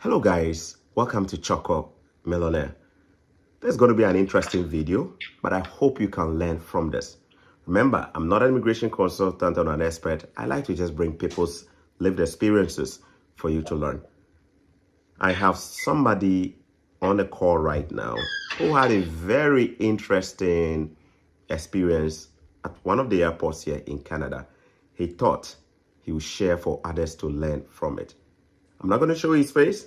Hello guys, welcome to Choco Millionaire. This is going to be an interesting video, but I hope you can learn from this. Remember, I'm not an immigration consultant or an expert. I like to just bring people's lived experiences for you to learn. I have somebody on the call right now who had a very interesting experience at one of the airports here in Canada. He thought he would share for others to learn from it. I'm not going to show his face.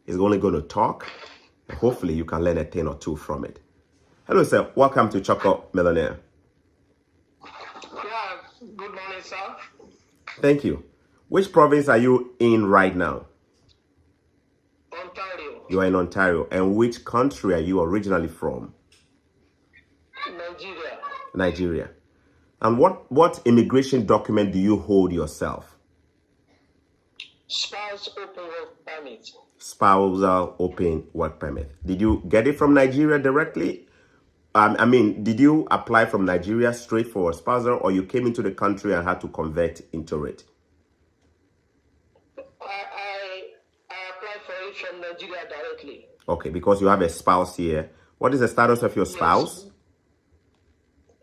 He's only going to talk. Hopefully, you can learn a thing or two from it. Hello, sir. Welcome to Choco Millionaire. Yeah, good morning, sir. Thank you. Which province are you in right now? Ontario. You are in Ontario. And which country are you originally from? Nigeria. Nigeria. And what immigration document do you hold yourself? Spouse open work permit. Spousal open work permit. Did you get it from Nigeria directly? Did you apply from Nigeria straight for a spousal, or you came into the country and had to convert into it? I applied for it from Nigeria directly. Okay, because you have a spouse here. What is the status of your spouse? Yes.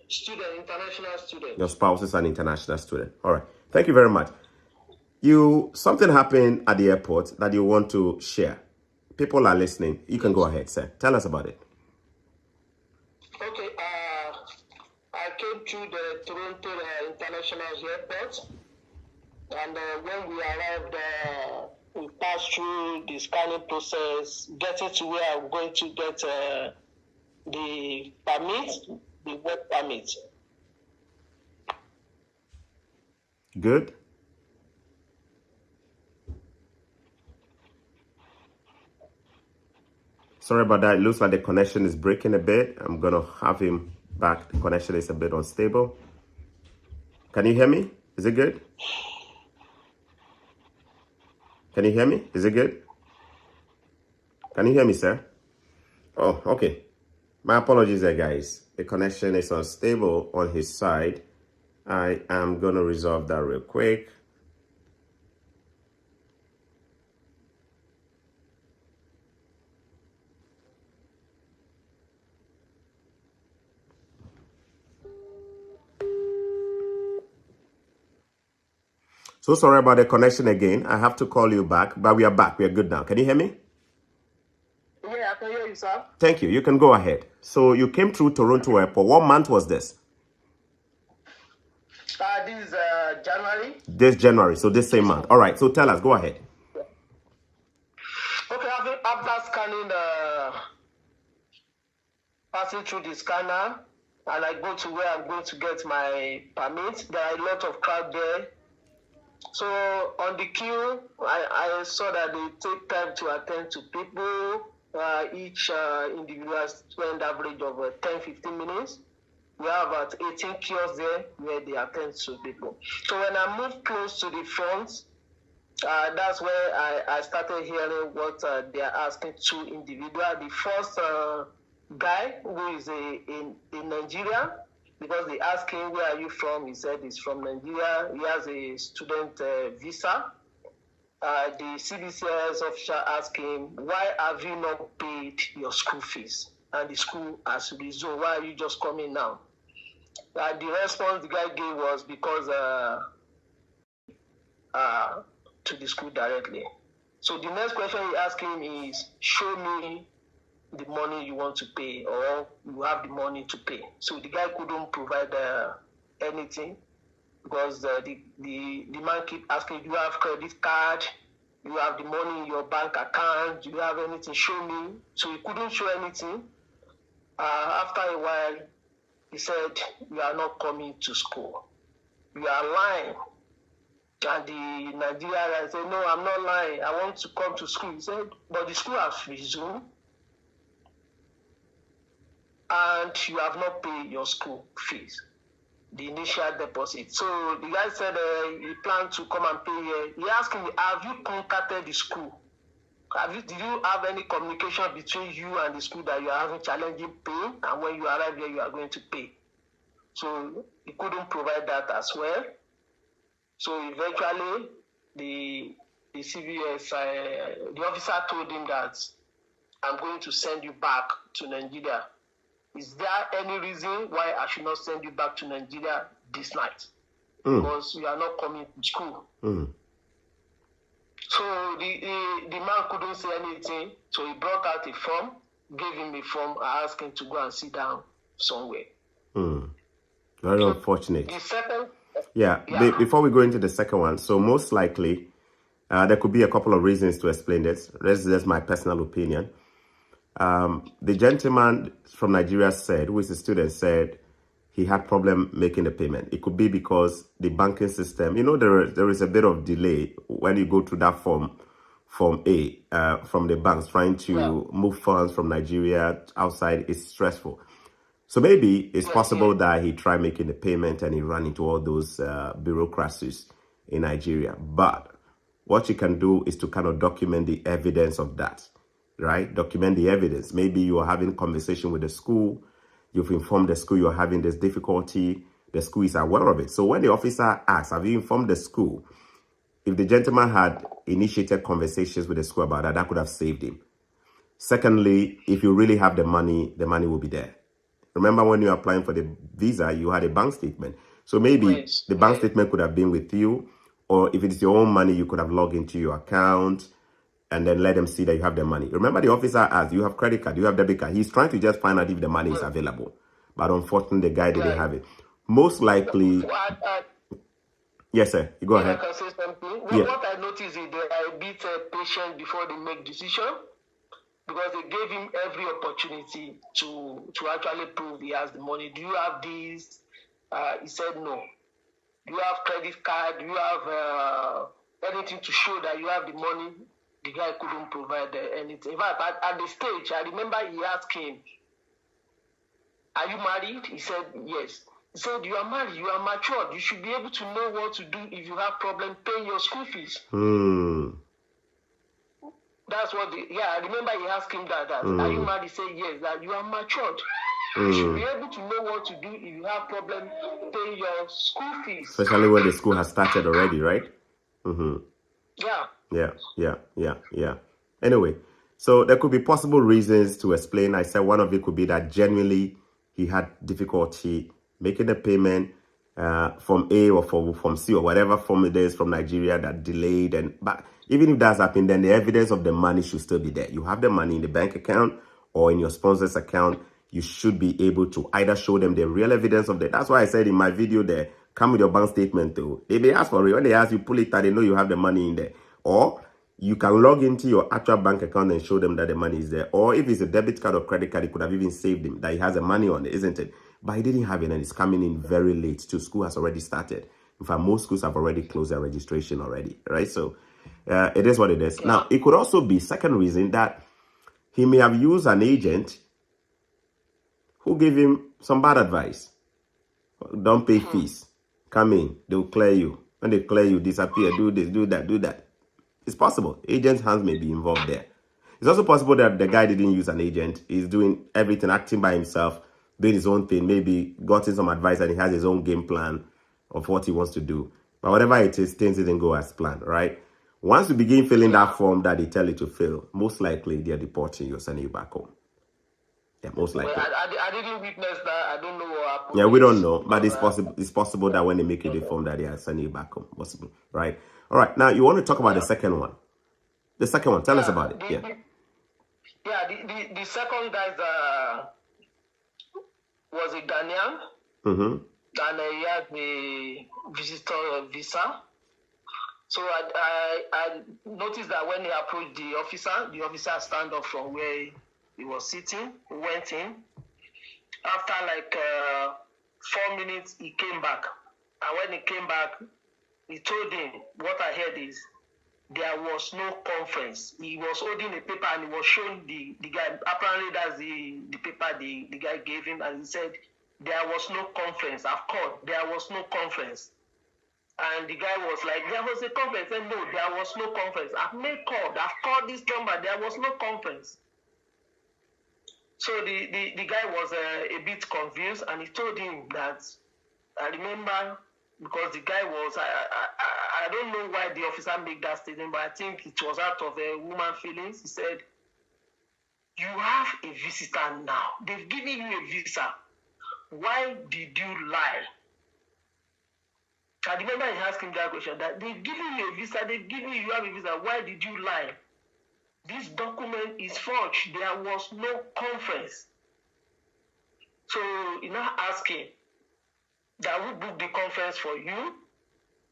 Student, international student. Your spouse is an international student. All right. Thank you very much. Something happened at the airport that you want to share. People are listening. You can go ahead, sir. Tell us about it. Okay. I came to the Toronto International Airport, and when we arrived, we passed through the scanning process, getting to where I'm going to get the permit, the work permit. Good. Sorry about that. It looks like the connection is breaking a bit. I'm going to have him back. The connection is a bit unstable. Can you hear me? Is it good? Can you hear me? Is it good? Can you hear me, sir? Oh, okay. My apologies there, guys. The connection is unstable on his side. I am going to resolve that real quick. So sorry about the connection again. I have to call you back, but we are back. We are good now. Can you hear me? Yeah, I can hear you, sir. Thank you. You can go ahead. So you came through Toronto Airport. What month was this? This is January. This January. So this same month. All right. So tell us. Go ahead. Okay, after scanning, passing through the scanner, and I go to where I'm going to get my permit. There are a lot of crowd there. So on the queue, I saw that they take time to attend to people. Each individual spend average of 10-15 minutes. We have about 18 kiosks there where they attend to people. So when I moved close to the front, that's where I started hearing what they are asking two individuals. The first guy, who is in Nigeria, because they asked him, where are you from? He said he's from Nigeria. He has a student visa. The CBCS officer asked him, why have you not paid your school fees? And the school has resumed. Why are you just coming now? The response the guy gave was because to the school directly. So the next question he asked him is, show me the money you want to pay, or you have the money to pay. So the guy couldn't provide anything, because the man keep asking, do you have credit card? Do you have the money in your bank account? Do you have anything? Show me. So he couldn't show anything. After a while, he said, you are not coming to school. You are lying. And the Nigerian guy said, no, I'm not lying. I want to come to school. He said, but the school has resumed, and you have not paid your school fees, the initial deposit. So the guy said he planned to come and pay here. He asked him, have you contacted the school? Did you have any communication between you and the school that you are having challenging pay, and when you arrive here, you are going to pay? So he couldn't provide that as well. So eventually, the the CVS, the officer told him that I'm going to send you back to Nigeria. Is there any reason why I should not send you back to Nigeria this night? Because you are not coming to school. So the man couldn't say anything. So he brought out a form, gave him a form, I asked him to go and sit down somewhere. Very unfortunate. The second, before we go into the second one, so most likely there could be a couple of reasons to explain this. This is my personal opinion. The gentleman from Nigeria said, who is a student, said he had problem making the payment. It could be because the banking system, you know, there is a bit of delay when you go through that form A from the banks trying to move funds from Nigeria outside. Is stressful. So maybe it's possible that he tried making the payment and he ran into all those bureaucracies in Nigeria. But what you can do is to kind of document the evidence of that, right? Document the evidence. Maybe you are having a conversation with the school. You've informed the school you're having this difficulty. The school is aware of it. So when the officer asks, have you informed the school? If the gentleman had initiated conversations with the school about that, that could have saved him. Secondly, if you really have the money will be there. Remember when you're applying for the visa, you had a bank statement. So maybe the bank statement could have been with you, or if it's your own money, you could have logged into your account and then let them see that you have the money. Remember the officer asked, you have credit card, you have debit card. He's trying to just find out if the money is available. But unfortunately, the guy didn't have it. Most likely... Yes, sir. You go ahead. I can say something. What I noticed is they are a bit patient before they make decision, because they gave him every opportunity to actually prove he has the money. Do you have this? He said no. Do you have credit card? Do you have anything to show that you have the money? The guy couldn't provide anything. In fact, at the stage, I remember he asked him, are you married? He said yes. He said, you are married, you are matured. You should be able to know what to do if you have problem paying your school fees. That's what I remember he asked him that are you married? He said yes, that you are matured. You should be able to know what to do if you have problem paying your school fees. Especially when the school has started already, right? Yeah. Anyway, so there could be possible reasons to explain. I said one of it could be that genuinely he had difficulty making the payment from A or from C or whatever form it is from Nigeria that delayed. But even if that's happened, then the evidence of the money should still be there. You have the money in the bank account or in your sponsor's account. You should be able to either show them the real evidence of that. That's why I said in my video there, come with your bank statement too. They may ask for it. When they ask you, pull it out, they know you have the money in there. Or you can log into your actual bank account and show them that the money is there. Or if it's a debit card or credit card, it could have even saved him that he has the money on it, isn't it? But he didn't have it, and it's coming in very late too. School has already started. In fact, most schools have already closed their registration already, right? So it is what it is. Now, it could also be, second reason, that he may have used an agent who gave him some bad advice. Don't pay fees. Come in, they'll clear you. When they clear you, disappear, do this, do that, do that. It's possible. Agent's hands may be involved there. It's also possible that the guy didn't use an agent. He's doing everything, acting by himself, doing his own thing, maybe gotten some advice and he has his own game plan of what he wants to do. But whatever it is, things didn't go as planned, right? Once you begin filling that form that they tell you to fill, most likely they're deporting you or sending you back home. Yeah, most likely. Well, I didn't witness that. I don't know what happened. Yeah, we don't know, but it's possible. It's possible that when they make you the form that they are sending you back home, possible, right? All right. Now you want to talk about the second one. The second one. Tell us about it. The second guy was a Ghanaian, and he had a visitor visa. So I noticed that when he approached the officer stand up from where he was sitting, went in. After like 4 minutes, he came back. And when he came back, he told him, what I heard is, there was no conference. He was holding a paper and he was showing the guy. Apparently, that's the paper the guy gave him, and he said, there was no conference. I've called. There was no conference. And the guy was like, there was a conference. He said, no, there was no conference. I've made call. I've called this number. There was no conference. So the guy was a bit confused, and he told him that, I remember because the guy was, I don't know why the officer made that statement, but I think it was out of a woman feelings. He said, you have a visitor now. They've given you a visa. Why did you lie? I remember he asked him that question, that they've given you a visa, you have a visa. Why did you lie? This document is forged. There was no conference. So he now asked him, that who booked the conference for you?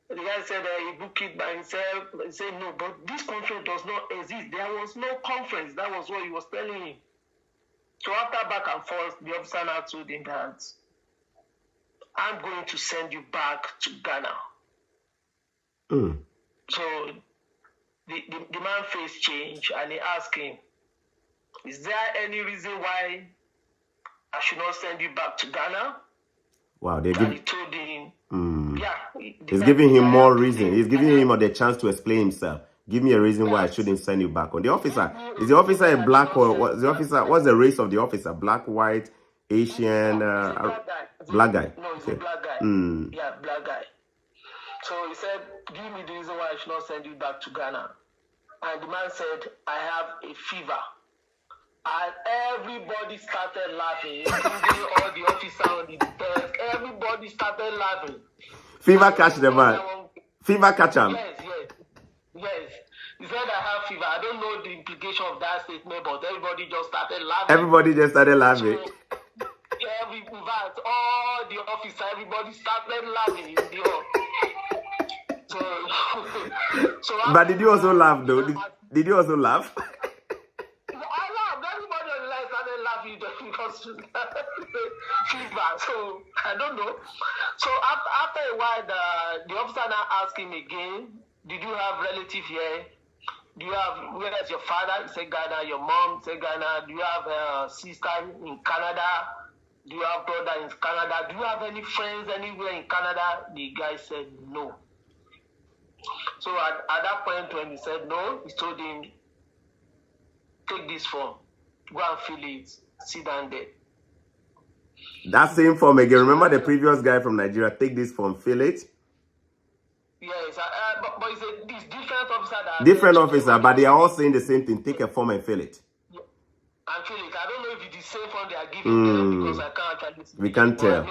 The guy said he booked it by himself. He said, no, but this conference does not exist. There was no conference. That was what he was telling him. So after back and forth, the officer now told him that, I'm going to send you back to Ghana. So the man face change, and he asked him, is there any reason why I should not send you back to Ghana? Wow, he told him, yeah. He's giving him more reason. He's giving him the chance to explain himself. Give me a reason why I shouldn't send you back. On the officer, is the officer a black or what's the officer? What's the race of the officer? Black, white, Asian, black guy. No, he's a black guy. Yeah, black guy. So he said, give me the reason why I should not send you back to Ghana. And the man said, I have a fever. And everybody started laughing, including all the officers on the desk. Everybody started laughing. Fever catch the man. Fever catch him. Yes. He said, I have fever. I don't know the implication of that statement, but everybody just started laughing. So, in fact, all the officers, everybody started laughing in the hall. So but did you also laugh though? Did you also laugh? I laughed. Everybody on the line started laughing because fever. So I don't know. So after a while, the officer now asked him again, did you have relative here? Do you have, where is your father? He said Ghana. Your mom said Ghana. Do you have a sister in Canada? Do you have brother in Canada? Do you have any friends anywhere in Canada? The guy said no. So at that point when he said no, he told him, take this form, go and fill it, sit down there. That same form again. Remember the previous guy from Nigeria, take this form, fill it? Yes, but it's different officer. Different officer, but they are all saying the same thing, take a form and fill it. And fill it. I don't know if it's the same form they are giving them because I can't actually see. We can't tell.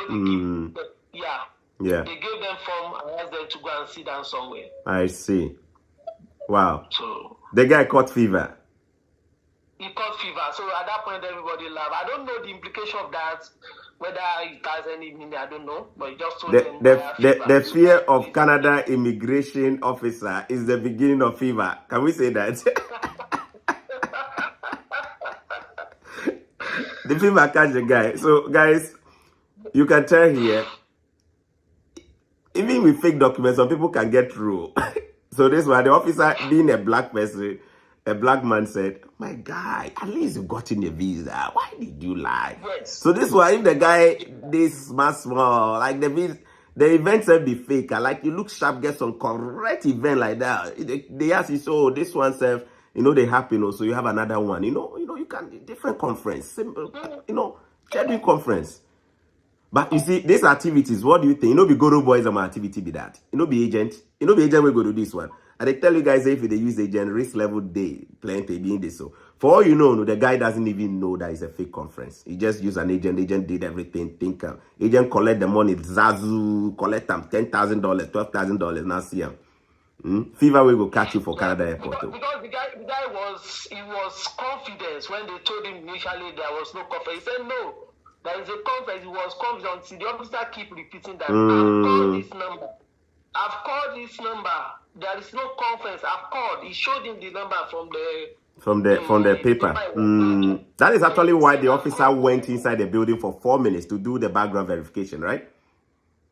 Yeah. They gave them form and asked them to go and sit down somewhere. I see. Wow. So the guy caught fever. He caught fever. So at that point, everybody laughed. I don't know the implication of that, whether it has any meaning, I don't know. But he just told them the fear of Canada immigration officer is the beginning of fever. Can we say that? The fever catch the guy. So guys, you can tell here, even with fake documents, some people can get through. So this one, the officer, being a black person, a black man said, my guy, at least you got in a visa. Why did you lie? Yes. So this one, if the guy, this small, like the events will be fake. Like you look sharp, get some correct event like that. They ask you, so this one self, they happen. So you have another one. You can, different conference, simple, schedule conference. But you see, these activities, what do you think? Be Goro boys on my activity be that. Be agent. Be agent will go to this one. And they tell you guys, if they use agent, risk level day, plenty being this. So for all you know, the guy doesn't even know that it's a fake conference. He just used an agent. Agent did everything. Agent collect the money. Zazu, collect them $10,000, $12,000. Now see him. Fever will go catch you for Canada airport. Because the guy was confident when they told him initially there was no conference. He said no. There is a conference. He was confident. The officer keep repeating that. I've called this number. There is no conference. I've called. He showed him the number from the paper. That is actually why the officer went inside the building for 4 minutes to do the background verification, right?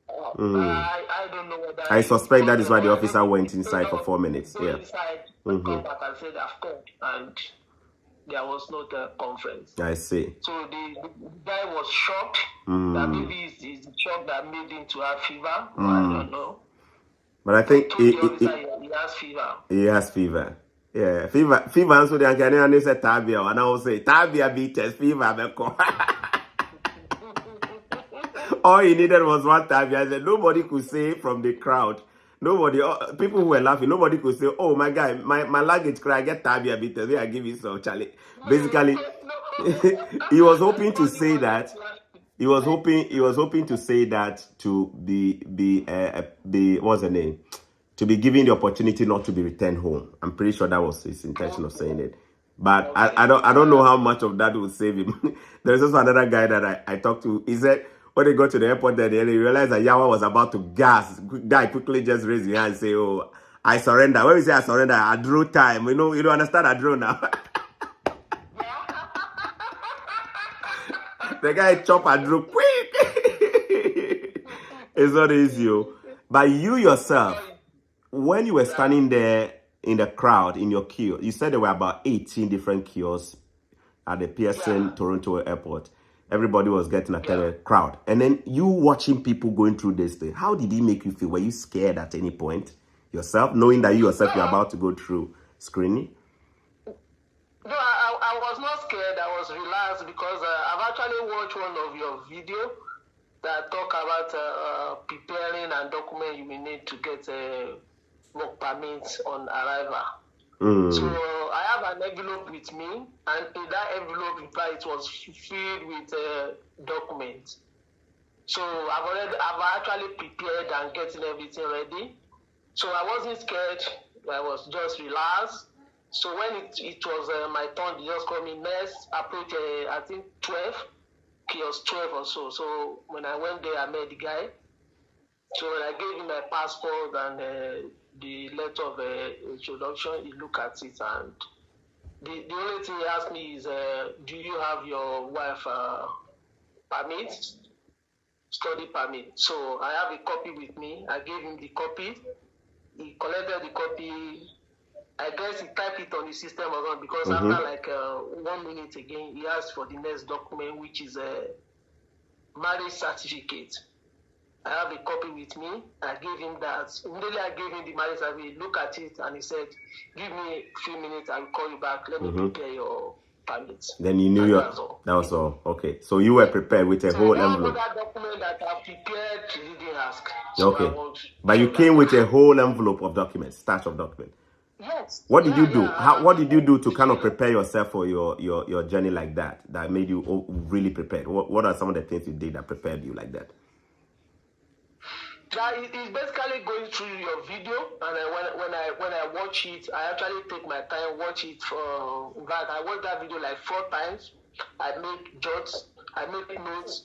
I don't know what that I suspect that is why the officer went inside for 4 minutes. Yeah. Come back and said I've called, and there was no conference. I see. So the guy was shocked. That maybe it's the shock that made him to have fever. I don't know. But I think he has fever. He has fever. Yeah, fever. And so they can say Tabia, and I will say Tabia beat test fever. All he needed was one tabia. I said nobody could say from the crowd. Nobody, people who were laughing, nobody could say, "Oh my guy, my luggage cry, get tabia because I give you some Charlie." Basically, he was hoping to say that. He was hoping to say that to be what's the name? To be given the opportunity not to be returned home. I'm pretty sure that was his intention of saying it. But I don't know how much of that would save him. There's also another guy that I talked to. He said when they got to the airport there, they realized that Yawa was about to gas. Guy quickly just raised his hand and say, "Oh, I surrender." When we say I surrender, I drew time. You don't understand I drew now. The guy chop and drew quick. It's not easy. But you yourself, when you were standing there in the crowd, in your queue, you said there were about 18 different kiosks at the Pearson Toronto airport. Everybody was getting attended, crowd. And then you watching people going through this thing, how did it make you feel? Were you scared at any point yourself, knowing that you yourself you're about to go through screening? No, I was not scared. I was relaxed because I've actually watched one of your videos that talk about preparing and document you may need to get a work permit on arrival. So I have an envelope with me, and in that envelope, in fact, it was filled with documents. So I've actually prepared and getting everything ready. So I wasn't scared. I was just relaxed. So when it was my turn, they just called me next, approach, I think 12, kiosk 12 or so. So when I went there, I met the guy. So when I gave him my passport and the letter of introduction, he looked at it, and the only thing he asked me is, do you have your wife permit, study permit? So I have a copy with me. I gave him the copy. He collected the copy. I guess he typed it on the system or not, because after like 1 minute again, he asked for the next document, which is a marriage certificate. I have a copy with me. I gave him that. Immediately I gave him the marriage certificate. Look at it, and he said, "Give me a few minutes. I will call you back. Let me prepare your permit." Then you knew that was all. Okay, so you were prepared with a whole envelope. That document that I prepared, he didn't ask. So okay, but you came with a whole envelope of documents, stash of documents. Yes. What did you do? What did you do to kind of prepare yourself for your journey like that? That made you really prepared. What are some of the things you did that prepared you like that? It's basically going through your video, and when I watch it, I actually take my time, watch it for. In fact, I watched that video like 4 times. I make jots, I make notes,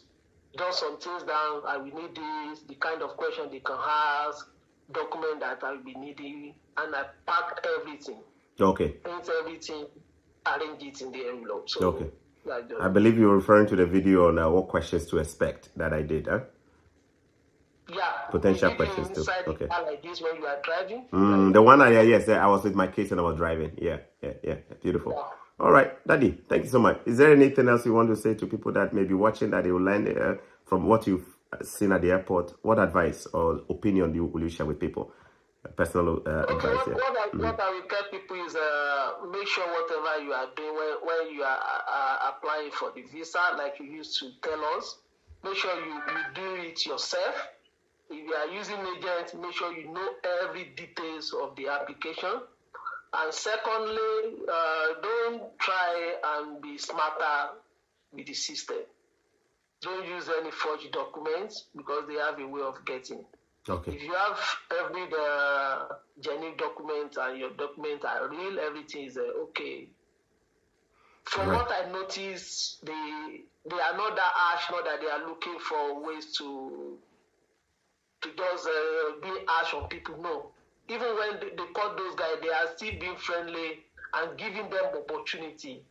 jot some things down. I will need this, the kind of question they can ask, document that I will be needing, and I packed everything. Okay. Print everything, arrange it in the envelope. So okay. I believe you're referring to the video on what questions to expect that I did, huh? Yeah, potential questions too. Okay. Like this when you are driving. The one yes, I was with my kids and I was driving. Yeah. Beautiful. Yeah. All right, Daddy, thank you so much. Is there anything else you want to say to people that may be watching that they will learn from what you've seen at the airport? What advice or opinion will you share with people? Personal advice. Yeah. What I will tell people is make sure whatever you are doing when you are applying for the visa, like you used to tell us, make sure you do it yourself. If you are using agents, make sure you know every details of the application. And secondly, don't try and be smarter with the system. Don't use any forged documents because they have a way of getting. Okay. If you have every genuine document and your documents are real, everything is okay. From what I noticed, they are not that harsh, not that they are looking for ways to just be harsh on people. No. Even when they caught those guys, they are still being friendly and giving them opportunity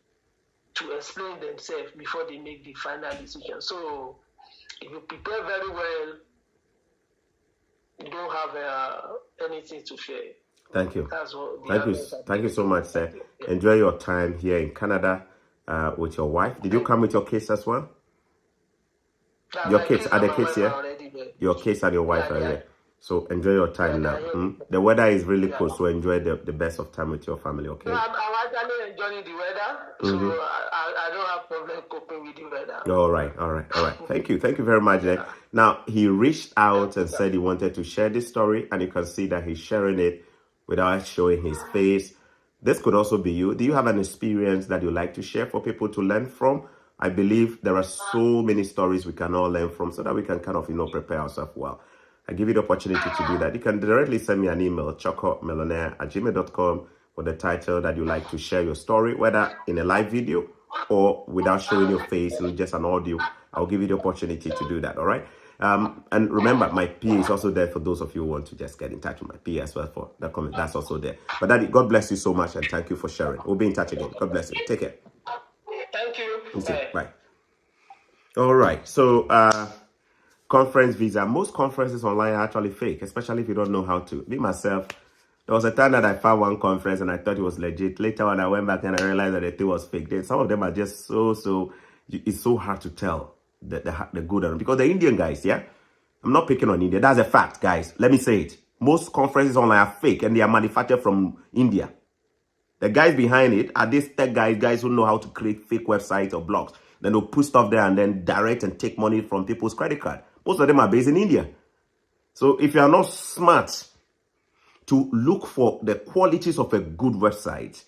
to explain themselves before they make the final decision. So if you prepare very well, you don't have anything to fear. Thank you. Thank you so much, sir. Yeah. Enjoy your time here in Canada with your wife. Did you come with your kids as well? Your kids, are the kids here? Your kids and your wife are here. So enjoy your time now. The weather is really cool, so enjoy the best of time with your family, okay? No, I'm actually enjoying the weather, so I don't have problem coping with the weather. All right. Thank you very much. Yeah. Now, he reached out and said he wanted to share this story, and you can see that he's sharing it without showing his face. This could also be you. Do you have an experience that you like to share for people to learn from? I believe there are so many stories we can all learn from, so that we can kind of, prepare ourselves well. I give you the opportunity to do that. You can directly send me an email, chocomillionaire@gmail.com, with the title that you like to share your story, whether in a live video or without showing your face and just an audio. I'll give you the opportunity to do that. All right. And remember, my PA is also there for those of you who want to just get in touch with my PA as well for the comment. That's also there. But Daddy, God bless you so much, and thank you for sharing. We'll be in touch again. God bless you. Take care. Thank you. Okay, bye. All right. So, conference visa. Most conferences online are actually fake, especially if you don't know how to. Me, myself, there was a time that I found one conference and I thought it was legit. Later on, I went back and I realized that the thing was fake. Some of them are just so it's so hard to tell the good and because the Indian guys, yeah? I'm not picking on India. That's a fact, guys. Let me say it. Most conferences online are fake and they are manufactured from India. The guys behind it are these tech guys who know how to create fake websites or blogs. Then they'll put stuff there and then direct and take money from people's credit card. Most of them are based in India. So if you are not smart to look for the qualities of a good website,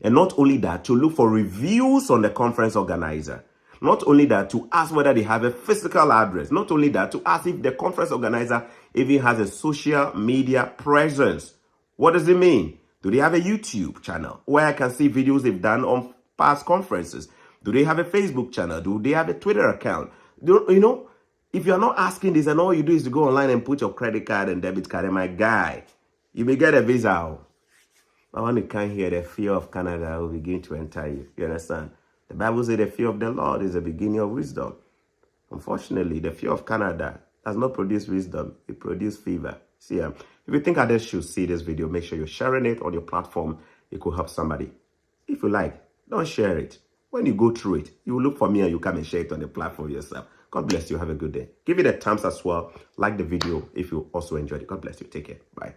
and not only that, to look for reviews on the conference organizer, not only that, to ask whether they have a physical address, not only that, to ask if the conference organizer even has a social media presence. What does it mean? Do they have a YouTube channel where I can see videos they've done on past conferences? Do they have a Facebook channel? Do they have a Twitter account? If you're not asking this and all you do is to go online and put your credit card and debit card, and my guy, you may get a visa. I want to come here, the fear of Canada will begin to enter you. You understand? The Bible says the fear of the Lord is the beginning of wisdom. Unfortunately, the fear of Canada does not produce wisdom. It produces fever. See, if you think others should see this video, make sure you're sharing it on your platform. It could help somebody. If you like, don't share it. When you go through it, you will look for me and you come and share it on the platform yourself. God bless you. Have a good day. Give it a thumbs as well. Like the video if you also enjoyed it. God bless you. Take care. Bye.